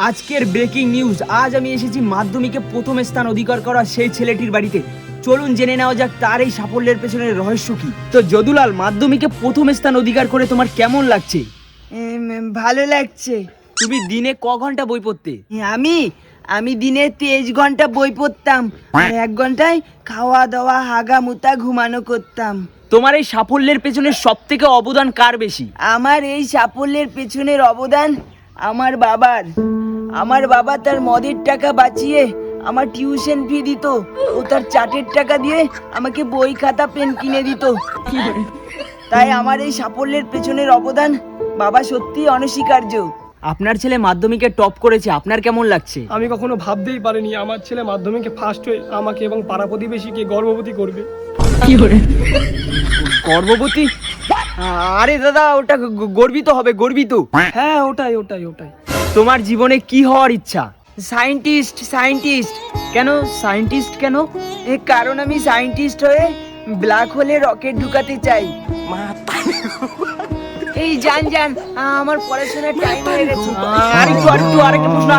আজকের breaking news. আজ আমি এসেছি মাধ্যমিকে প্রথম স্থান অধিকার করা সেই ছেলেটির বাড়িতে। চলুন জেনে নেওয়া যাক তার এই সাফল্যের পেছনের রহস্য কি। তো যদুলাল, মাধ্যমিকে প্রথম স্থান অধিকার করে তোমার কেমন লাগছে? ভালো লাগছে। তুমি দিনে ক ঘন্টা বই পড়তে? আমি দিনে 23 ঘন্টা বই পড়তাম, আর 1 ঘন্টায় খাওয়া দাওয়া হাগা মুতা ঘুমানো করতাম। তোমার এই সাফল্যের পেছনে সব থেকে অবদান কার বেশি? আমার এই সাফল্যের পেছনের অবদান আমার বাবার। আমার বাবা তার মদের টাকা বাঁচিয়ে আমার টিউশন ফি দিত, ও তার চাটের টাকা দিয়ে আমাকে বই খাতা পেন কিনে দিত। তাই আমার এই সাফল্যের পেছনের অবদান বাবা সত্যি অনস্বীকার্য। আপনার ছেলে মাধ্যমিকে টপ করেছে, আপনার কেমন লাগছে? আমি কখনো ভাবতেই পারিনি আমার ছেলে মাধ্যমিকে ফার্স্ট হয়ে আমাকে এবং পাড়া প্রতিবেশীকে গর্ভবতী করবে। গর্ভবতী? আরে দাদা, ওটা গর্বিত হবে, গর্বিত। হ্যাঁ, ওটাই। তোমার জীবনে কি হওয়ার ইচ্ছা? সায়েন্টিস্ট। কেন সায়েন্টিস্ট কেন? কারণ আমি সায়েন্টিস্ট হয়ে ব্ল্যাক হোলে রকেট ঢুকাতে চাই। এই জান আমার পড়াশোনার টাইম হয়ে গেছে। আরেকটু প্রশ্ন।